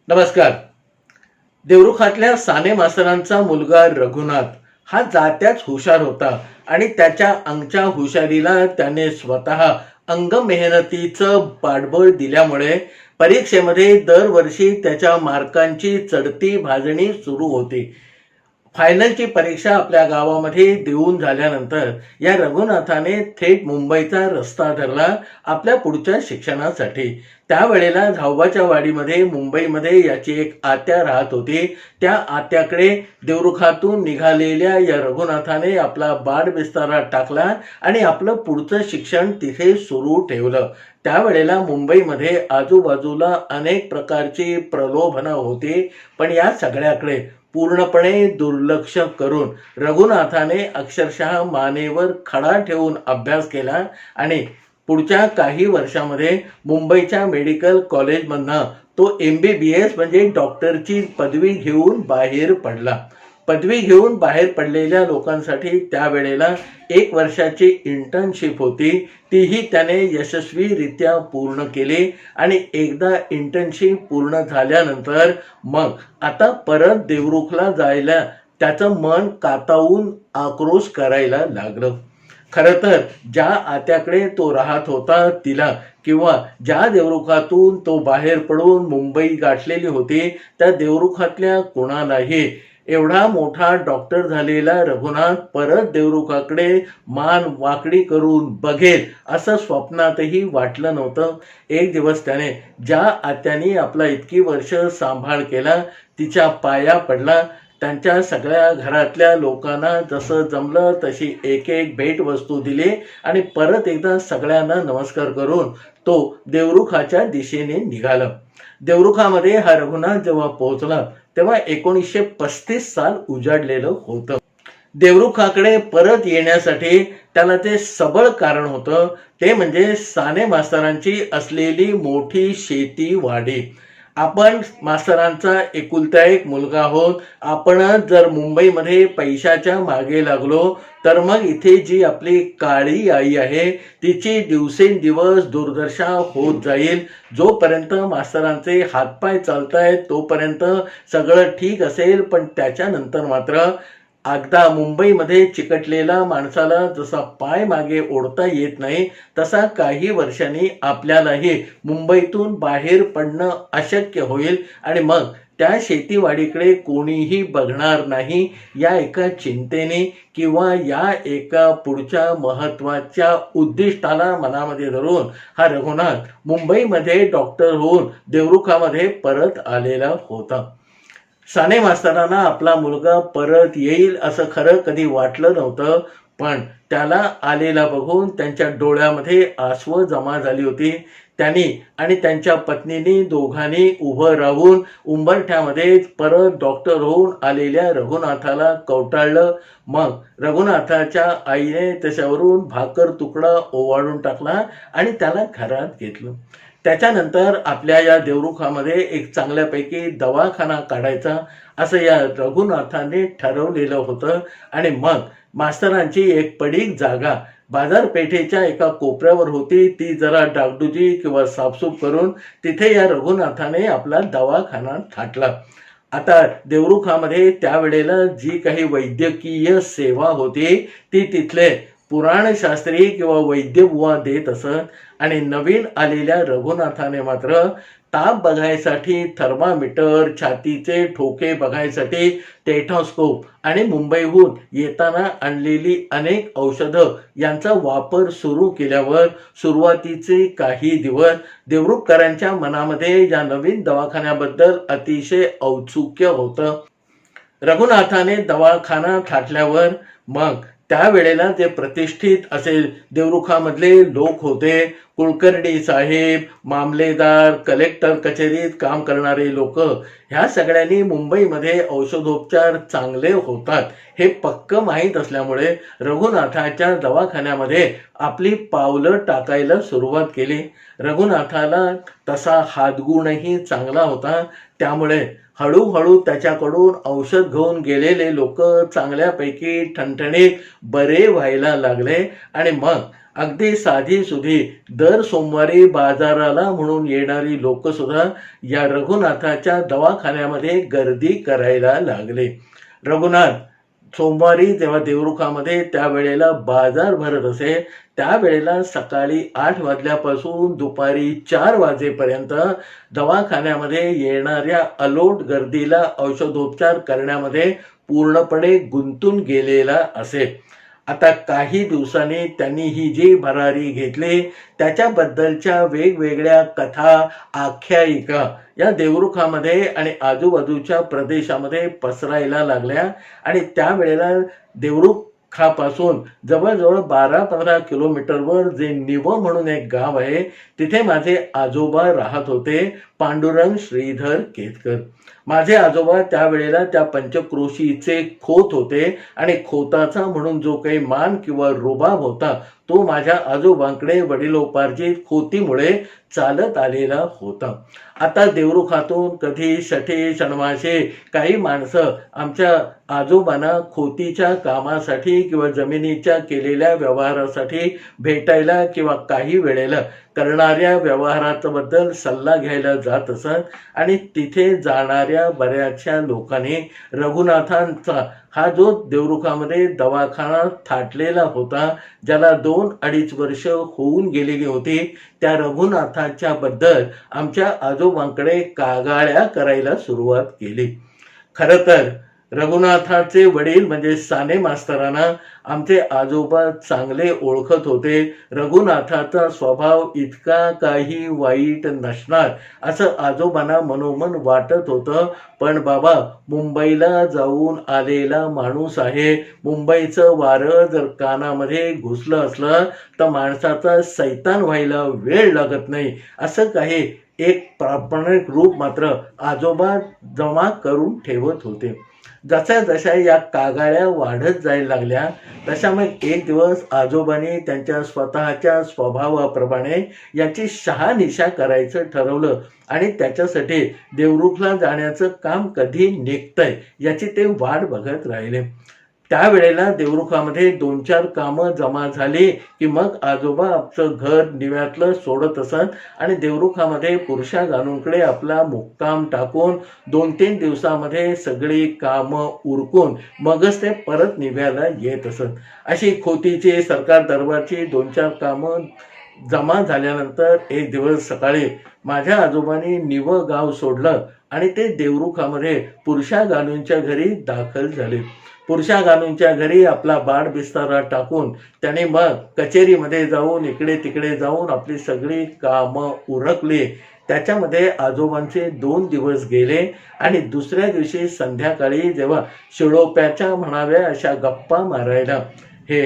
नमस्कार. देवरुखातल्या साने मास्तरांचा मुलगा रघुनाथ हा जात्याच हुशार होता आणि त्याच्या अंगच्या हुशारीला त्याने स्वतः अंग मेहनतीचं पाठबळ दिल्यामुळे परीक्षेमध्ये दरवर्षी त्याच्या मार्कांची चढती भाजणी सुरू होती. फायनलची परीक्षा आपल्या गावामध्ये देऊन झाल्यानंतर या रघुनाथाने थेट मुंबईचा रस्ता धरला आपल्या पुढच्या शिक्षणासाठी. त्यावेळेला धावबाच्या वाडीमध्ये मुंबईमध्ये याची एक आत्या राहत होती. त्या आत्याकडे देवरुखातून निघालेल्या या रघुनाथाने आपला बाडबिस्तारा टाकला आणि आपलं पुढचं शिक्षण तिथे सुरू ठेवलं. त्यावेळेला मुंबईमध्ये आजूबाजूला अनेक प्रकारची प्रलोभनं होती, पण या सगळ्याकडे पूर्णपणे दुर्लक्ष करून रघुनाथाने अक्षरशः मानेवर खडा ठेवून अभ्यास केला आणि पुढच्या काही वर्षामध्ये मुंबईच्या मेडिकल कॉलेजमधनं तो MBBS म्हणजे डॉक्टरची पदवी घेऊन बाहेर पडला. पदवी घेऊन बाहेर पडलेल्या लोकांसाठी त्यावेळेला 1 वर्षाची इंटर्नशिप होती. तीही त्याने यशस्वीरित्या पूर्ण केली आणि एकदा इंटर्नशिप पूर्ण झाल्यानंतर मग आता परत देवरुखला जायला त्याचं मन कातावून आक्रोश करायला लागलं. खरं तर ज्या आत्याकडे तो राहत होता तिला किंवा ज्या देवरुखातून तो बाहेर पडून मुंबई गाठलेली होती त्या देवरुखातल्या कोणालाही एवढा मोठा डॉक्टर झालेला रघुनाथ परत देवरुखाकडे मान वाकडी करून बघेल असं स्वप्नातही वाटलं नव्हतं. एक दिवस त्याने ज्या आत्याने आपला इतकी वर्ष सांभाळ केला तिच्या पाया पडला. त्यांच्या सगळ्या घरातल्या लोकांना जसं जमलं तशी एक एक भेटवस्तू दिली आणि परत एकदा सगळ्यांना नमस्कार करून तो देवरुखाच्या दिशेने निघाला. देवरुखामध्ये हा रघुनाथ जेव्हा पोहोचला तेव्हा 1935 साल उजाडलेलं होतं. देवरुखाकडे परत येण्यासाठी त्याला ते सबळ कारण होतं, ते म्हणजे साने मास्तरांची असलेली मोठी शेतीवाडी. आपण मास्तरांचा एकुलता एक मुलगा आहोत. आपण जर मुंबईमध्ये पैशाच्या मागे लागलो तर मग इथे जी आपली काळी आई आहे तिची दिवसेंदिवस दुर्दशा होत जाईल. जोपर्यंत मास्तरांचे हातपाय चालतायत तोपर्यंत सगळं ठीक असेल, पण त्याच्यानंतर मात्र एकदा मुंबईमध्ये चिकटलेला माणसाला जसा पाय मागे ओढता येत नाही तसा काही वर्षांनी आपल्यालाही मुंबईतून बाहेर पडणं अशक्य होईल आणि मग त्या शेतीवाडीकडे कोणीही बघणार नाही या एका चिंतेने किंवा या एका पुढच्या महत्त्वाच्या उद्दिष्टाला मनामध्ये धरून हा रघुनाथ मुंबईमध्ये डॉक्टर होऊन देवरुखामध्ये परत आलेला होता. साने मास्तरांना आपला मुलगा परत येईल असं खरं कधी वाटलं नव्हतं, पण त्याला आलेला बघून त्यांच्या डोळ्यामध्ये आसवं जमा झाली होती. त्यांनी आणि त्यांच्या पत्नीने दोघांनी उभं राहून उंबरठ्यामध्ये परत डॉक्टर होऊन आलेल्या रघुनाथाला कवटाळलं. मग रघुनाथाच्या आईने त्याच्यावरून भाकर तुकडा ओवाळून टाकला आणि त्याला घरात घेतलं. त्याच्यानंतर आपल्या या देवरुखामध्ये एक चांगल्यापैकी दवाखाना काढायचा असं या रघुनाथाने ठरवलेलं होतं आणि मग मास्तरांची एक पडीक जागा बाजारपेठेच्या एका कोपऱ्यावर होती. ती जरा डागडुजी किंवा साफसूफ करून तिथे या रघुनाथाने आपला दवाखाना थाटला. आता देवरुखामध्ये त्यावेळेला जी काही वैद्यकीय सेवा होती ती तिथले पुराणशास्त्री किंवा वैद्यबुवा देत असत आणि नवीन आलेल्या रघुनाथाने मात्र ताप बघायसाठी थर्मामीटर, छातीचे ठोके बघायसाठी टेथोस्कोप आणि मुंबईहून येताना आणलेली अनेक औषधं यांचा वापर सुरू केल्यावर सुरुवातीचे काही दिवस देवरुखकरांच्या मनामध्ये या नवीन दवाखान्याबद्दल अतिशय औत्सुक्य होतं. रघुनाथाने दवाखाना थाटल्यावर मग त्यावेळेला जे प्रतिष्ठित असे देवरुखामधले लोक होते, कुलकर्णी साहेब, मामलेदार, कलेक्टर कचेरीत काम करणारे लोक, ह्या सगळ्यांनी मुंबईमध्ये औषधोपचार चांगले होतात हे पक्क माहीत असल्यामुळे रघुनाथाच्या दवाखान्यामध्ये आपली पावलं टाकायला सुरुवात केली. रघुनाथाला तसा हातगुणही चांगला होता, त्यामुळे हळूहळू त्याच्याकडून औषध घेऊन गेलेले लोक चांगल्यापैकी ठणठणीत बरे व्हायला लागले आणि मग अगदी साधी सुधी दर सोमवारी बाजाराला म्हणून येणारी लोक सुद्धा या रघुनाथाच्या दवाखान्यामध्ये गर्दी करायला लागले. रघुनाथ सोमवारी जेव्हा देवरुखामध्ये त्यावेळेला बाजार भरत असे, त्यावेळेला सकाळी 8 वाजल्यापासून दुपारी 4 वाजेपर्यंत दवाखान्यामध्ये येणाऱ्या अलोट गर्दीला औषधोपचार करण्यामध्ये पूर्णपणे गुंतून गेलेला असे. आता काही दिवसांनी त्यांनी ही जी भरारी घेतली त्याच्याबद्दलच्या वेगवेगळ्या कथा, आख्यायिका या देवरुखामध्ये आणि आजूबाजूच्या प्रदेशामध्ये पसरायला लागल्या आणि त्यावेळेला देवरुखापासून जवळजवळ 12-15 किलोमीटरवर जे निव म्हणून एक गाव आहे, तिथे माझे आजोबा राहत होते, पांडुरंग श्रीधर केतकर. माझे आजोबा त्यावेळेला त्या पंचक्रोशीचे खोत होते आणि खोताचा म्हणून जो काही मान किंवा रुबाब होता तो माझ्या आजोबांकडे वडिलोपार्जित खोतीमुळे चालत आलेला होता. आता देवरुखातून कधी शठे शणमाशे काही माणसं आमच्या आजोबांना खोतीच्या कामासाठी किंवा जमिनीच्या केलेल्या व्यवहारासाठी भेटायला किंवा काही वेळेला करणाऱ्या व्यवहाराबद्दल सल्ला घ्यायला जात असत आणि तिथे जाणाऱ्या बऱ्याचशा लोकांनी रघुनाथांचा हा जो देवरुखामध्ये दवाखाना थाटलेला होता, ज्याला 2-2.5 वर्ष होऊन गेलेली होती, त्या रघुनाथाच्या बद्दल आमच्या आजोबांकडे कागाळ्या करायला सुरुवात केली. खरं तर रघुनाथाचे वडील म्हणजे साने मास्तरांना आमचे आजोबा चांगले ओळखत होते. रघुनाथाचा स्वभाव इतका काही वाईट नसणार असं आजोबांना मनोमन वाटत होतं. पण बाबा, मुंबईला जाऊन आलेला माणूस आहे, मुंबईचं वारं जर कानामध्ये घुसलं असलं तर माणसाचा सैतान व्हायला वेळ लागत नाही, असं काही एक प्रामाणिक रूप मात्र आजोबा जमा करून ठेवत होते. जशा जशा या कागाळ्या वाढत जायला लागल्या तशा मग एक दिवस आजोबांनी त्यांच्या स्वतःच्या स्वभावाप्रमाणे याची शहानिशा करायचं ठरवलं आणि त्याच्यासाठी देवरुखला जाण्याचं काम कधी निघतंय याची ते वाट बघत राहिले. त्यावेळेला देवरुखामध्ये 2-4 कामं जमा झाली की मग आजोबा आपलं घर निव्यातलं सोडत असत आणि देवरुखामध्ये पुरुषा गानूंकडे आपला मुक्काम टाकून 2-3 दिवसामध्ये सगळी कामं उरकून मगच ते परत निव्याला येत असत. अशी खोतीची, सरकार दरबारची 2-4 कामं जमा झाल्यानंतर एक दिवस सकाळी माझ्या आजोबांनी निव गाव सोडलं आणि ते देवरुखामध्ये पुरुषा गानूंच्या घरी दाखल झाले. पुरुषा गानूंच्या घरी आपला बाड बिस्तारा टाकून त्याने मग कचेरीमध्ये जाऊन इकडे तिकडे जाऊन आपली सगळी कामं उरकली. त्याच्यामध्ये आजोबांचे 2 दिवस गेले आणि दुसऱ्या दिवशी संध्याकाळी जेव्हा शिळोप्याच्या म्हणाव्या अशा गप्पा मारायला हे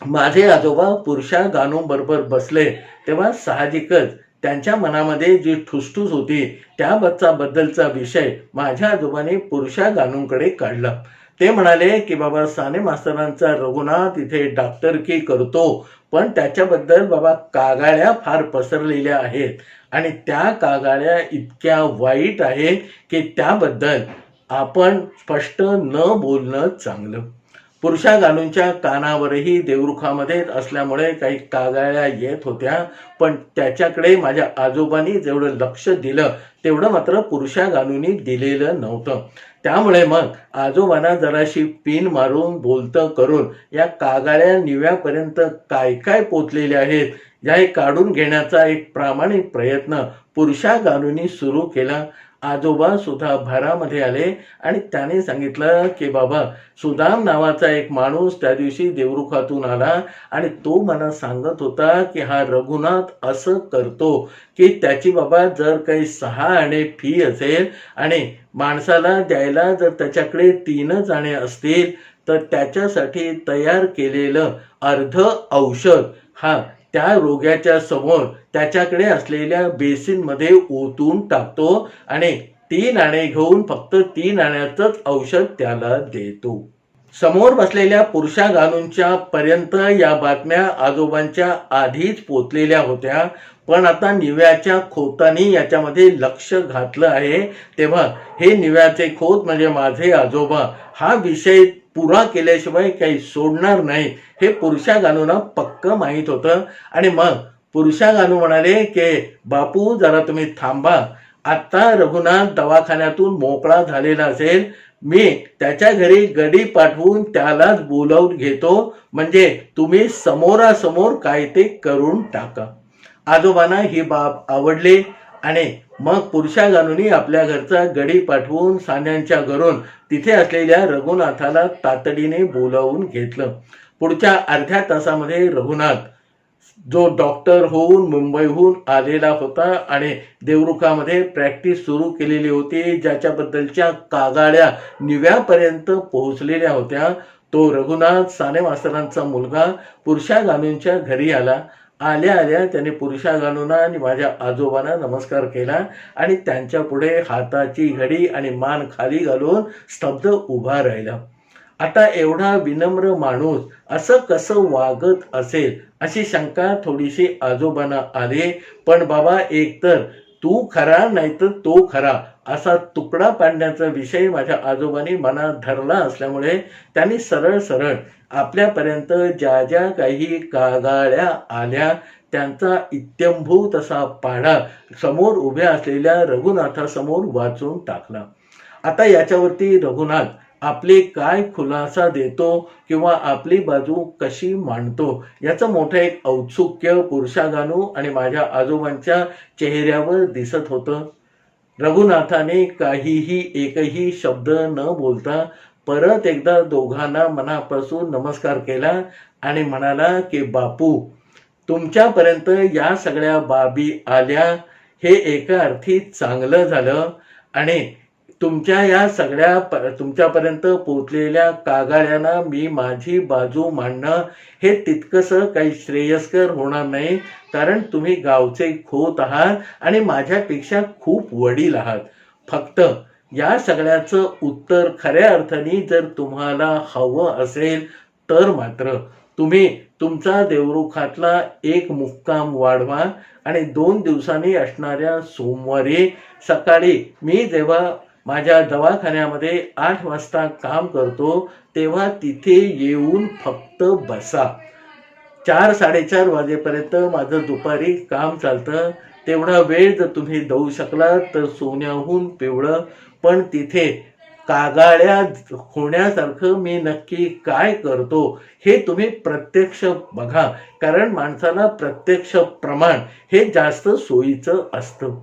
माझे आजोबा पुरुषा गानूंबरोबर बसले, तेव्हा साहजिकच त्यांच्या मनामध्ये जी ठुसठुस होती त्याबद्दलचा विषय माझ्या आजोबांनी पुरुषा गानूंकडे काढला. ते म्हणाले की बाबा, साने मास्तरांचा रघुनाथ इथे डॉक्टरकी करतो, पण त्याच्याबद्दल बाबा कागाळ्या फार पसरलेल्या आहेत आणि त्या कागाळ्या इतक्या वाईट आहेत की त्याबद्दल आपण स्पष्ट न बोलणं चांगलं. पुरुषा गानूंच्या कानावरही देवरुखामध्ये असल्यामुळे काही कागाळ्या येत होत्या, पण त्याच्याकडे माझ्या आजोबांनी जेवढं लक्ष दिलं तेवढं मात्र पुरुषा गानूंनी दिलेलं नव्हतं. त्यामुळे मग आजोबांना जराशी पिन मारून बोलतं करून या कागाळ्या निव्यापर्यंत काय काय पोचलेल्या आहेत या काढून घेण्याचा एक प्रामाणिक प्रयत्न पुरुषा गानूंनी सुरू केला. आजोबा सुद्धा भरामध्ये आले आणि त्याने सांगितलं की बाबा, सुदाम नावाचा एक माणूस त्या दिवशी देवरुखातून आला आणि तो मला सांगत होता की हा रघुनाथ असं करतो की त्याची बाबा जर काही 6 आणे फी असेल आणि माणसाला द्यायला जर त्याच्याकडे 3 आणे असतील तर त्याच्यासाठी तयार केलेलं अर्ध औषध हा त्या रोग्याच्या समोर त्याच्याकडे असलेल्या बेसिनमध्ये ओतून टाकतो आणि 3 आणे घेऊन फक्त 3 आण्याचंच औषध त्याला देतो. समोर बसलेल्या पुरुषा गानूंच्या पर्यंत या बातम्या आजोबांच्या आधीच पोचलेल्या होत्या, पण आता निव्याच्या खोतांनी याच्यामध्ये लक्ष घातलं आहे. तेव्हा हे निव्याचे खोत म्हणजे माझे आजोबा हा विषय पुरा केल्याशिवाय काही सोडणार नाही हे पुरुषा गानूंना पक्क माहीत होतं. आणि मग पुरुषा गानू म्हणाले की बापू जरा तुम्ही थांबा, आता रघुनाथ दवाखान्यातून मोकळा झालेला असेल, मी त्याच्या घरी गडी पाठवून त्यालाच बोलावून घेतो, म्हणजे तुम्ही समोरासमोर काय ते करून टाका. आजोबांना ही बाब आवडली आणि मग पुरुषा गानूंनी आपल्या घरचा गडी पाठवून सान्यांच्या घरून तिथे असलेल्या रघुनाथाला तातडीने बोलावून घेतलं. पुढच्या अर्ध्या तासामध्ये रघुनाथ, जो डॉक्टर होऊन मुंबईहून आलेला होता आणि देवरुखामध्ये प्रॅक्टिस सुरू केलेली होती, ज्याच्याबद्दलच्या कागाळ्या निव्यापर्यंत पोहोचलेल्या होत्या, तो रघुनाथ साने मास्तरांचा मुलगा पुरुषा गानूंच्या घरी आला. आल्या आल्या त्याने पुरुषा गानूंना आणि माझ्या आजोबांना नमस्कार केला आणि त्यांच्या पुढे हाताची घडी आणि मान खाली घालून स्तब्ध उभा राहिला. आता एवढा विनम्र माणूस असं कसं वागत असेल अशी शंका थोडीशी आजोबांना आली. पण बाबा, एकतर तू खरा नाहीतर तो खरा असा तुकडा पाडण्याचा विषय माझ्या आजोबांनी मनात धरला असल्यामुळे त्यांनी सरळ सरळ आपल्यापर्यंत ज्या ज्या काही कागाळ्या आल्या त्यांचा इत्यंभूत असा पाढा समोर उभ्या असलेल्या रघुनाथासमोर वाचून टाकला. आता याच्यावरती रघुनाथ आपले काय खुलासा देतो किंवा आपली बाजू कशी मांडतो याचं मोठं एक औत्सुक्य पुरुषा गानू आणि माझ्या आजोबांच्या चेहऱ्यावर दिसत होतं. रघुनाथाने काहीही एकही शब्द न बोलता परत एकदा दोघांना मनापासून नमस्कार केला आणि म्हणाला की बापू, तुमच्यापर्यंत या सगळ्या बाबी आल्या हे एका अर्थी चांगलं झालं आणि तुमच्या या सगळ्या तुमच्यापर्यंत पोचलेल्या कागाळ्यांना मी माझी बाजू मांडणं हे तितकंसं काही श्रेयस्कर होणार नाही, कारण तुम्ही गावचे खोत आहात आणि माझ्यापेक्षा खूप वडील आहात. फक्त या सगळ्याचं उत्तर खऱ्या अर्थाने जर तुम्हाला हवं असेल तर मात्र तुम्ही तुमचा देवरुखातला एक मुक्काम वाढवा आणि 2 दिवसांनी असणाऱ्या सोमवारी सकाळी मी जेव्हा माझ्या दवाखान्यामध्ये 8 वाजता काम करतो तेव्हा तिथे येऊन फक्त बसा. 4-4:30 वाजेपर्यंत माझं दुपारी काम चालतं. तेवढा वेळ जर तुम्ही देऊ शकला तर सोन्याहून पिवळं, पण तिथे कागाळ्या होण्यासारखं मी नक्की काय करतो हे तुम्ही प्रत्यक्ष बघा, कारण माणसाला प्रत्यक्ष प्रमाण हे जास्त सोयीचं असतं.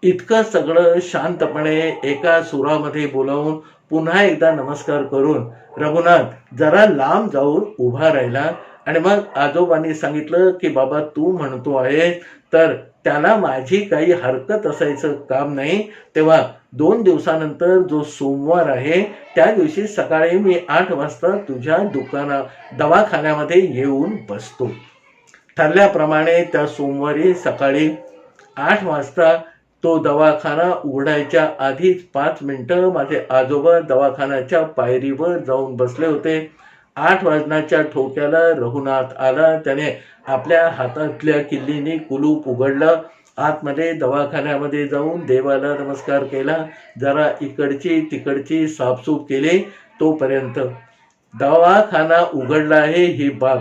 इतकं सगळं शांतपणे एका सुरामध्ये बोलावून पुन्हा एकदा नमस्कार करून रघुनाथ जरा लांब जाऊन उभा राहिला आणि मग आजोबांनी सांगितलं की बाबा, तू म्हणतो आहे तर त्याला माझी काही हरकत असायचं काम नाही. तेव्हा 2 दिवसानंतर जो सोमवार आहे त्या दिवशी सकाळी मी 8 वाजता तुझ्या दवाखान्यामध्ये येऊन बसतो. ठरल्याप्रमाणे त्या सोमवारी सकाळी 8 वाजता तो दवाखाना उघडायच्या आधीच 5 मिनिटं माझे आजोबा दवाखान्याच्या पायरीवर जाऊन बसले होते. 8 वाजण्याच्या ठोक्याला रघुनाथ आला. त्याने आपल्या हातातल्या किल्लीने कुलूप उघडलं. आतमध्ये दवाखान्यामध्ये जाऊन देवाला नमस्कार केला. जरा इकडची तिकडची साफसूफ केली. तोपर्यंत दवाखाना उघडला आहे ही बाब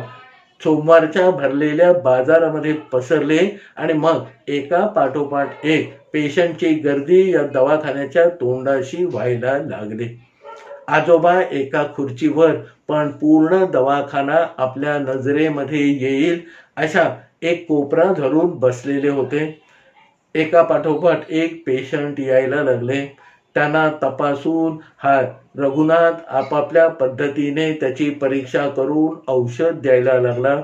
सोमवारच्या भरलेल्या बाजारामध्ये पसरले आणि मग एका पाठोपाठ एक पेशंटची गर्दी या दवाखान्याच्या तोंडाशी व्हायला लागली. आजोबा एका खुर्चीवर, पण पूर्ण दवाखाना आपल्या नजरेमध्ये येईल अशा एक कोपरा धरून बसलेले होते. एका पाठोपाठ एक पेशंट यायला लागले. त्यांना तपासून हा रघुनाथ आपापल्या पद्धतीने त्याची परीक्षा करून औषध द्यायला लागला.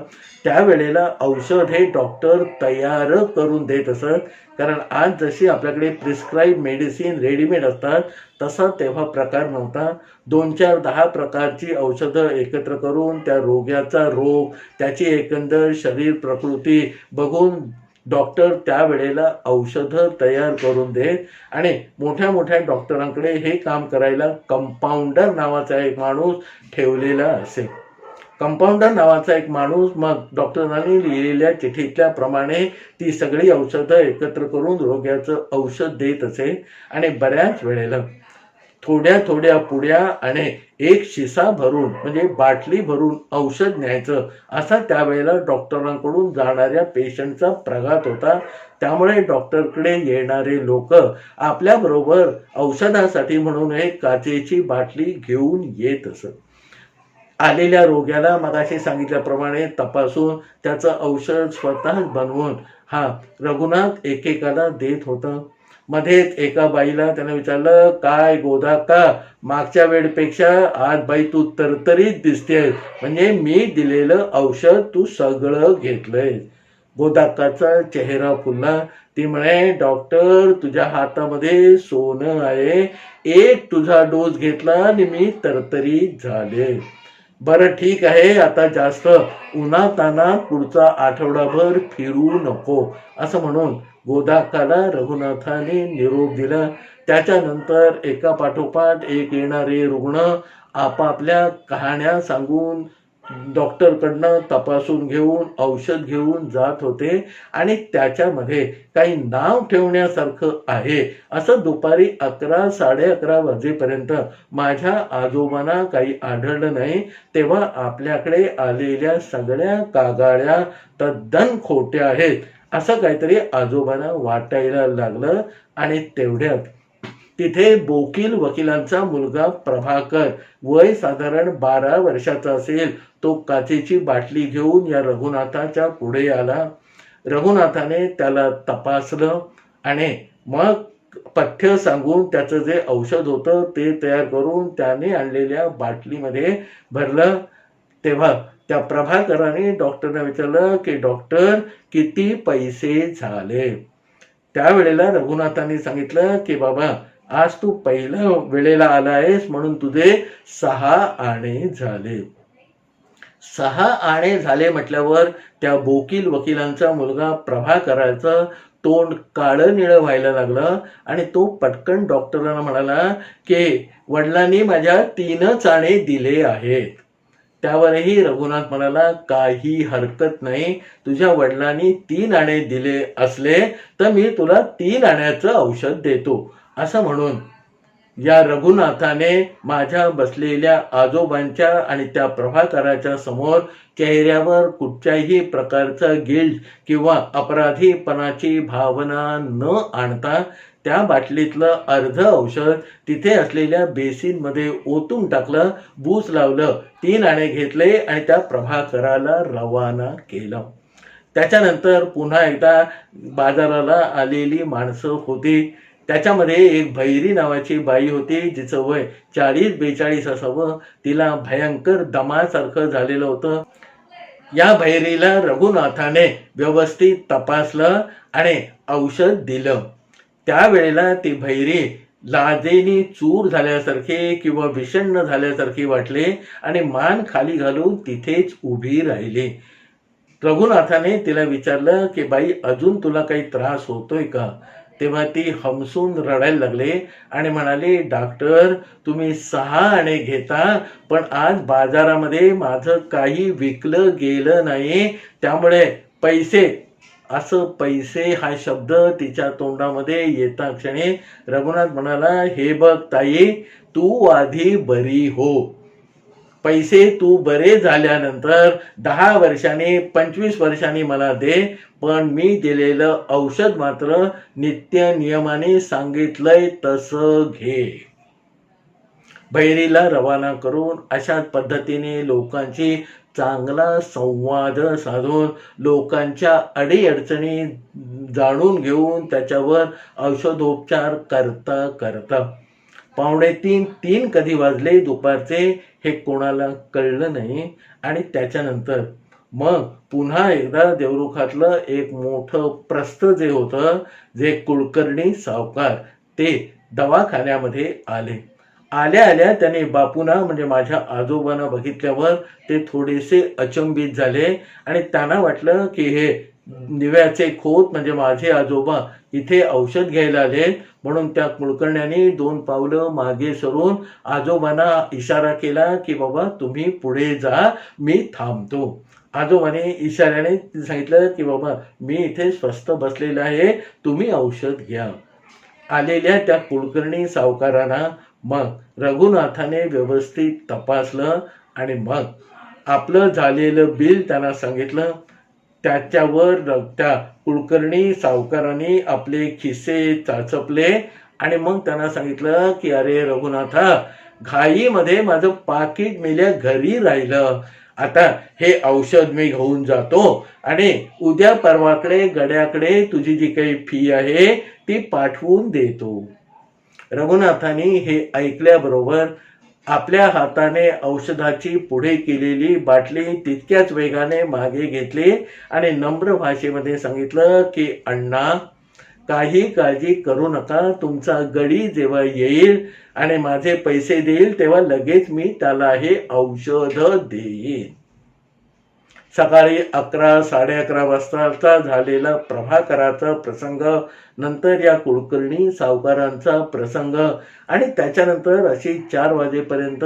त्यावेळेला औषध हे डॉक्टर तयार करून देत असत, कारण आज जशी आपल्याकडे प्रिस्क्राईब मेडिसिन रेडीमेड असतात तसा तेव्हा प्रकार नव्हता. 2-4-10 प्रकारची औषधं एकत्र करून त्या रोग्याचा रोग, त्याची एकंदर शरीर प्रकृती बघून डॉक्टर त्यावेळेला औषधं तयार करून देत आणि मोठ्या मोठ्या डॉक्टरांकडे हे काम करायला कंपाऊंडर नावाचा एक माणूस ठेवलेला असे. कंपाऊंडर नावाचा एक माणूस मग डॉक्टरांनी लिहिलेल्या चिठ्ठीतल्या प्रमाणे ती सगळी औषधं एकत्र करून रोग्याचं औषध देत असे आणि बऱ्याच वेळेला थोड्या थोड्या पुड्या आणि एक शिसा भरून म्हणजे बाटली भरून औषध न्यायचं असा त्यावेळेला डॉक्टरांकडून जाणाऱ्या पेशंटचा प्रघात होता. त्यामुळे डॉक्टरकडे येणारे लोक आपल्याबरोबर औषधासाठी म्हणून एक काचेची बाटली घेऊन येत असत. आलेल्या रोग्याला मगाशी सांगितल्याप्रमाणे तपासून त्याचं औषध स्वतःच बनवून हा रघुनाथ एकेकाला देत होता. मध्येच एका बाईला त्याने विचारलं, काय गोदा का मागच्या वेळेपेक्षा आज बाई तू तरतरीत दिसतेस, म्हणजे मी दिलेलं औषध तू सगळं घेतलंय. गोदाकाचा चेहरा फुलला. ती म्हणे, डॉक्टर तुझ्या हातामध्ये सोनं आहे, एक तुझा डोस घेतला आणि मी तरतरीत झाले. बरं ठीक आहे, आता जास्त उन्हातानात पुढचा आठवडाभर फिरू नको असं म्हणून गोदाकाला रघुनाथाने निरोप दिला. त्याच्यानंतर एका पाठोपाठ एक येणारे रुग्ण आपापल्या कहाण्या सांगून डॉक्टरकडनं तपासून घेऊन औषध घेऊन जात होते. आणि त्याच्यामध्ये काही नाव ठेवण्यासारखं आहे असं दुपारी 11-11:30 वाजेपर्यंत माझ्या आजोबांना काही आढळलं नाही. तेव्हा आपल्याकडे आलेल्या सगळ्या कागाळ्या तद्दन खोट्या आहेत असं काहीतरी आजोबांना वाटायला लागलं. आणि तेवढ्यात तिथे वकिलांचा मुलगा प्रभाकर, वय साधारण 12 वर्षाचा असेल, तो काचेची बाटली घेऊन या रघुनाथाच्या पुढे आला. रघुनाथाने त्याला तपासलं आणि मग पथ्य सांगून त्याचं जे औषध होतं ते तयार करून त्याने आणलेल्या बाटलीमध्ये भरलं. तेव्हा त्या प्रभाकराने डॉक्टरने विचारलं की डॉक्टर किती पैसे झाले. त्यावेळेला रघुनाथाने सांगितलं की बाबा आज तू पहिल्या वेळेला आला आहेस म्हणून तुझे 6 आणे झाले. 6 आणे झाले म्हटल्यावर त्या वकिलांचा मुलगा प्रभाकराचं तोंड काळं निळं व्हायला लागलं आणि तो पटकन डॉक्टरांना म्हणाला की वडिलांनी माझ्या 3च आणे दिले आहेत. त्यावरही रघुनाथ म्हणाला, काही हरकत नाही, तुझ्या वडिलांनी 3 आणे दिले असले तर मी तुला 3 आण्याचं औषध देतो असं म्हणून या रघुनाथाने माझ्या बसलेल्या आजोबांच्या आणि त्या प्रभाकराच्या समोर चेहऱ्यावर कुठच्याही प्रकारचा गिल्ट किंवा अपराधीपणाची भावना न आणता त्या बाटलीतलं अर्ध औषध तिथे असलेल्या बेसिनमध्ये ओतून टाकलं, बूस लावलं, 3 आणे घेतले आणि त्या प्रभाकराला रवाना केलं. त्याच्यानंतर पुन्हा एकदा बाजाराला आलेली माणसं होती. त्याच्यामध्ये एक भैरी नावाची बाई होती, जिचं वय 40-42 असावं. तिला भयंकर दमासारखं झालेलं होतं. या भैरीला रघुनाथाने व्यवस्थित तपासलं आणि औषध दिलं. त्यावेळेला ती भैरी लाजेनी चूर झाल्यासारखे किंवा विषण्ण झाल्यासारखे वाटले आणि मान खाली घालून तिथेच उभी राहिली. रघुनाथाने तिला विचारलं की बाई अजून तुला काही त्रास होतोय का. तेव्हा ती हमसून रडायला लागले आणि म्हणाली, डॉक्टर तुम्ही 6 आणे घेता पण आज बाजारामध्ये माझं काही विकलं गेलं नाही, त्यामुळे पैसे, असं पैसे हा शब्द तिच्या तोंडामध्ये येता क्षणी रघुनाथ म्हणाला, हे बघ ताई, तू आधी बरी हो. पैसे तू बरे झाल्यानंतर 10 वर्षांनी 25 वर्षांनी मला दे, पण मी दिलेलं औषध मात्र नित्य नियमाने सांगितलंय तसं घे. भैरीला रवाना करून अशाच पद्धतीने लोकांची चांगला संवाद साधून लोकांच्या अडीअडचणी जाणून घेऊन त्याच्यावर औषधोपचार करता करता 2:45-3 कधी वाजले दुपारचे हे कोणाला कळलं नाही. आणि त्याच्यानंतर मग पुन्हा एकदा देवरुखातलं एक मोठं प्रस्थ जे होतं, जे कुलकर्णी सावकार, ते दवाखान्यामध्ये आले. आल्या आल्या त्याने बापूंना म्हणजे माझ्या आजोबांना बघितल्यावर ते थोडेसे अचंबित झाले आणि त्यांना वाटलं की हे निव्याचे खोत म्हणजे माझे आजोबा इथे औषध घ्यायला आले. म्हणून त्या कुलकर्ण्याने 2 पावलं मागे सरून आजोबांना इशारा केला की बाबा तुम्ही पुढे जा, मी थांबतो. आजोबाने इशाऱ्याने सांगितलं की बाबा मी इथे स्वस्थ बसलेला आहे, तुम्ही औषध घ्या. आलेल्या त्या कुलकर्णी सावकारांना मग रघुनाथाने व्यवस्थित तपासलं आणि मग आपलं झालेलं बिल त्यांना सांगितलं. त्याच्यावर त्या कुलकर्णी सावकारांनी आपले खिसे चाचपले आणि मग त्यांना सांगितलं की अरे रघुनाथा, घाईमध्ये माझं पाकिट मेल्या घरी राहिलं. आता हे औषध मी घेऊन जातो आणि उद्या परवाकडे गड्याकडे तुझी जी काही फी आहे ती पाठवून देतो. रघुनाथांनी हे ऐकल्याबरोबर आपल्या हाताने औषधाची पुढे केलेली बाटली तितक्याच वेगाने मागे घेतली आणि नम्र भाषेमध्ये सांगितलं की अण्णा, काही काळजी करू नका. तुमचा गडी जेव्हा येईल आणि माझे पैसे देईल तेव्हा लगेच मी त्याला हे औषध देईन. सकाळी 11, 11:30 वाजताचा झालेला प्रभाकराचा प्रसंग, नंतर या कुलकर्णी सावकारांचा प्रसंग आणि त्याच्यानंतर अशी 4 वाजेपर्यंत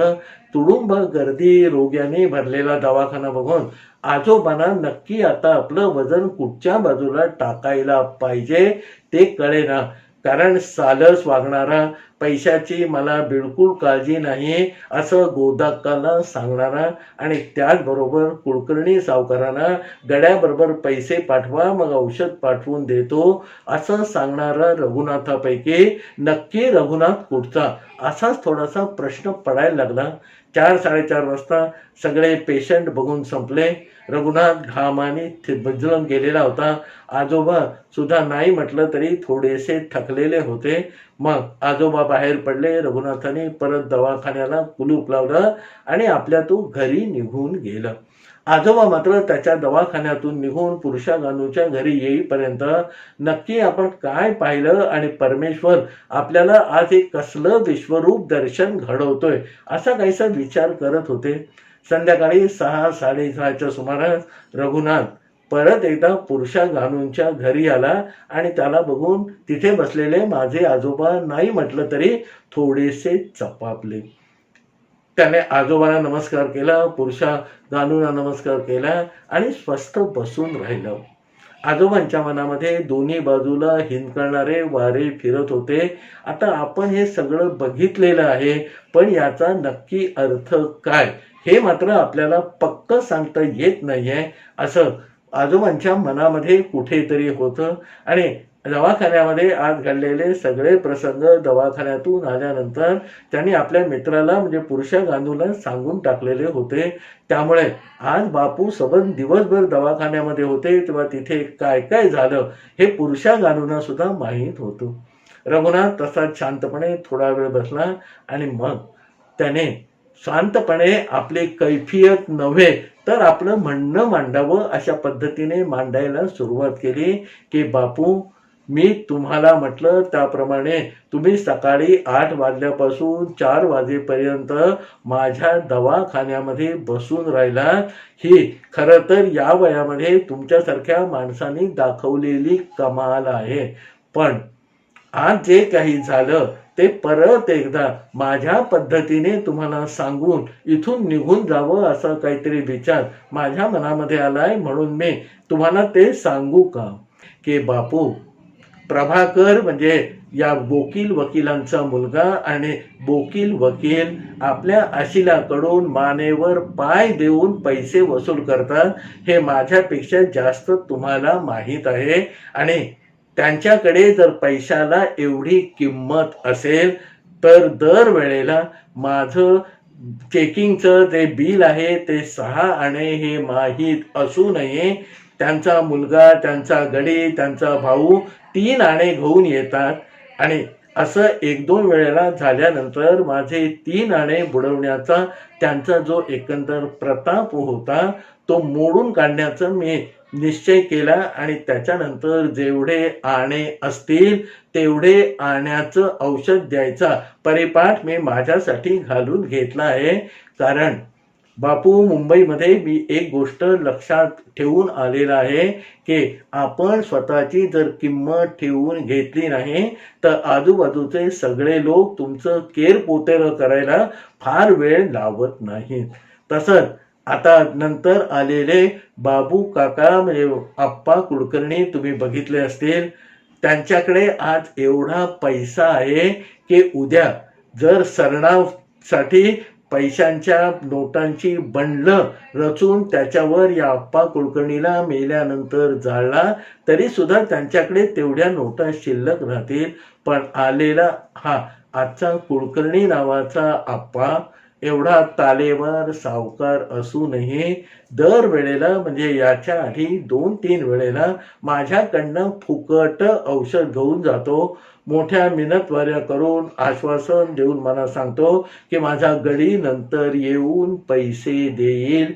तुडुंब गर्दी रोग्याने भरलेला दवाखाना बघून आजोबांना नक्की आता आपलं वजन कुठच्या बाजूला टाकायला पाहिजे ते कळेना. कारण सालस वागणारा, पैशाची मला बिलकुल काळजी नाही असं गोदाक्काला सांगणारा आणि त्याचबरोबर कुलकर्णी सावकारांना गड्याबरोबर पैसे पाठवा मग औषध पाठवून देतो असं सांगणारा रघुनाथापैकी नक्की रघुनाथ कुठचा, असाच थोडासा प्रश्न पडायला लागला. 4, 4:30 वाजता सगळे पेशंट बघून संपले. रघुनाथ घामाने बजळून गेलेला होता. आजोबा सुद्धा नाही म्हटलं तरी थोडेसे थकलेले होते. मग आजोबा बाहेर पडले. रघुनाथाने परत दवाखान्याला कुलूप लावलं आणि आपल्या तो घरी निघून गेलं. आजोबा मात्र त्याच्या दवाखान्यातून निघून पुरुषागानूच्या घरी येईपर्यंत नक्की आपण काय पाहिलं आणि परमेश्वर आपल्याला आज एक कसलं विश्वरूप दर्शन घडवतोय असा काहीसा विचार करत होते. संध्याकाळी 6, 6:30च्या सुमारास रघुनाथ परत एकदा पुरुषागानूंच्या घरी आला आणि त्याला बघून तिथे बसलेले माझे आजोबा नाही म्हटलं तरी थोडेसे चपापले. त्याने आजोबाला नमस्कार केला, पुरुषागानूंना नमस्कार केला आणि स्वस्थ बसून राहिलं. आजोबांच्या मनामध्ये दोन्ही बाजूला हिंदकळणारे वारे फिरत होते. आता आपण हे सगळं बघितलेलं आहे, पण याचा नक्की अर्थ काय हे मात्र आपल्याला पक्क सांगता येत नाहीये असं आजोबांच्या मनामध्ये कुठेतरी होतं. आणि दवाखान्यामध्ये आज घडलेले सगळे प्रसंग दवाखान्यातून आल्यानंतर त्यांनी आपल्या मित्राला म्हणजे पुरुषागानूला सांगून टाकलेले होते. त्यामुळे आज बापू सबंध दिवसभर दवाखान्यामध्ये होते तेव्हा तिथे काय काय झालं हे पुरुषागानूंना सुद्धा माहीत होतं. रघुनाथ तसाच शांतपणे थोडा वेळ बसला आणि मग त्याने शांतपणे आपली कैफियत नव्हे तर आपलं म्हणणं मांडावं अशा पद्धतीने मांडायला सुरुवात केली की बापू, मी तुम्हाला म्हटलं त्याप्रमाणे तुम्ही सकाळी 8 वाजल्यापासून 4 वाजेपर्यंत माझ्या दवाखान्यामध्ये बसून राहिला. ही खरं तर या वयामध्ये तुमच्यासारख्या माणसांनी दाखवलेली कमाल आहे. पण आज जे काही झालं ते परत एकदा माझ्या पद्धतीने तुम्हाला सांगून इथून निघून जावं असा काहीतरी विचार माझ्या मनामध्ये आलाय. म्हणून मी तुम्हाला ते सांगू का की बापू, प्रभाकर म्हणजे या बोकील वकिलांचा मुलगा आणि बोकील वकील आपल्या अशिलाकडून मानेवर पाय देऊन पैसे वसूल करतात हे माझ्यापेक्षा जास्त तुम्हाला माहीत आहे. आणि त्यांच्याकडे जर पैशाला एवढी किंमत असेल तर दर वेळेला माझं चेकिंगचं जे बिल आहे ते 6 आणे हे माहीत असूनही त्यांचा मुलगा, त्यांचा गडी, त्यांचा भाऊ 3 आणे घेऊन येतात. आणि असं 1-2 वेळेला झाल्यानंतर माझे 3 आणे बुडवण्याचा त्यांचा जो एकंदर प्रताप होता तो मोडून काढण्याचा मी निश्चय केला. आणि त्याच्यानंतर जेवढे आणे असतील तेवढे आण्याचं औषध द्यायचा परिपाठ मी माझ्यासाठी घालून घेतला आहे. कारण बापू, मुंबईमध्ये मी एक गोष्ट लक्षात ठेवून आलेला आहे की आपण स्वतःची जर किंमत ठेवून घेतली नाही तर आजूबाजूचे सगळे लोक तुमचं केरपोतेरं करायला फार वेळ लावत नाहीत. तसंच आता नंतर आलेले बाबू काका म्हणजे आप्पा कुलकर्णी तुम्ही बघितले असतील. त्यांच्याकडे आज एवढा पैसा आहे की उद्या जर सरणासाठी पैशांच्या नोटांची बंडलं रचून त्याच्यावर या आप्पा कुलकर्णीला मेल्यानंतर जाळला तरी सुद्धा त्यांच्याकडे तेवढ्या नोटा शिल्लक राहतील. पण आलेला हा आजचा कुलकर्णी नावाचा आप्पा एवढा तालेवार सावकार असूनही दर वेळेला म्हणजे याच्या आधी 2-3 वेळेला माझ्याकडनं फुकट औषध घेऊन जातो. मोठ्या मिनतवाऱ्या करून आश्वासन देऊन मला सांगतो की माझा गडी नंतर येऊन पैसे देईल.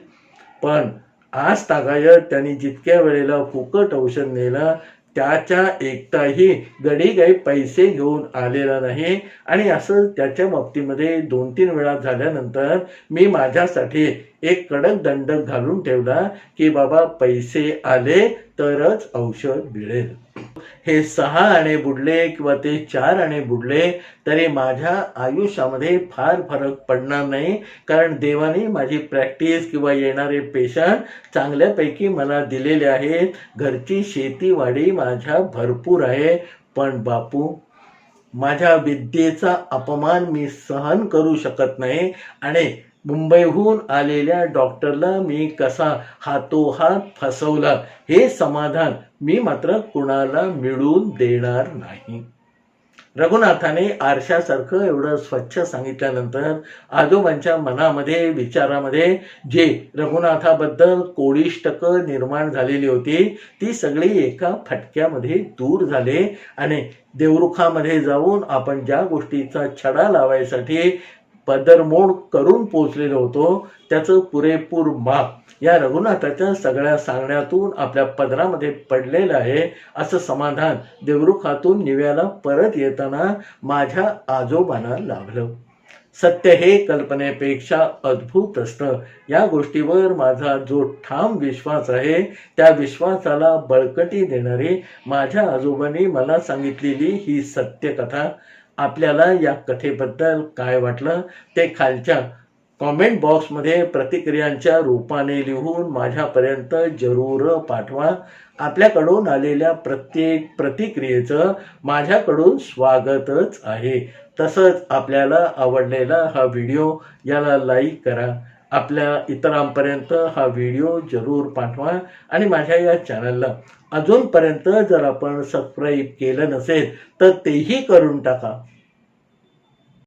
पण आज तागायत त्यांनी जितक्या वेळेला फुकट औषध नेलं त्याच्या एकटाही गडी काही पैसे घेऊन आलेला नाही. आणि असं त्याच्या बाबतीमध्ये 2-3 वेळा झाल्यानंतर मी माझ्यासाठी एक कडक दंडक घालून ठेवला की बाबा पैसे आले तरच औषध मिळेल. हे 6 आणे बुडले किंवा ते 4 आणे बुडले तरी माझ्या आयुष्यामध्ये फार फरक पडणार नाही. कारण देवाने माझी प्रॅक्टिस किंवा येणारे पेशंट चांगल्यापैकी मला दिलेले आहेत. घरची शेतीवाडी माझ्या भरपूर आहे. पण बापू, माझ्या विद्येचा अपमान मी सहन करू शकत नाही आणि मुंबईहून आलेल्या डॉक्टरला मी कसा हातोहात फसवला हे समाधान मी मात्र कुणाला मिळून देणार नाही. रघुनाथाने आरशासारखं एवढं स्वच्छ सांगितल्यानंतर आजोबांच्या मनामध्ये विचारामध्ये जे रघुनाथाबद्दल कोडिष्टक निर्माण झालेली होती ती सगळी एका फटक्यामध्ये दूर झाले. आणि देवरुखामध्ये जाऊन आपण ज्या गोष्टीचा छडा लावायसाठी पदरमोड करून पोचलेलो होतो त्याचं पुरेपूर माप या रघुनाथाच्या सगळ्या सांगण्यातून आपल्या पदरामध्ये पडलेलं आहे असं समाधान देवरुखातून निव्याला परत येताना माझ्या आजोबांना लाभलं. सत्य हे कल्पनेपेक्षा अद्भुत असतं. या गोष्टीवर माझा जो ठाम विश्वास आहे त्या विश्वासाला बळकटी देणारी माझ्या आजोबांनी मला सांगितलेली ही सत्यकथा. आपल्याला या कथेबद्दल काय वाटलं ते खालच्या कॉमेंट बॉक्समध्ये प्रतिक्रियांच्या रूपाने लिहून माझ्यापर्यंत जरूर पाठवा. आपल्याकडून आलेल्या प्रत्येक प्रतिक्रियेचं माझ्याकडून स्वागतच आहे. तसंच आपल्याला आवडलेला हा व्हिडिओ याला लाईक करा. आपल्या इतरांपर्यंत हा व्हिडिओ जरूर पाठवा आणि माझ्या या चॅनलला अजूनपर्यंत जर आपण सबस्क्राईब केलं नसेल तर तेही करून टाका.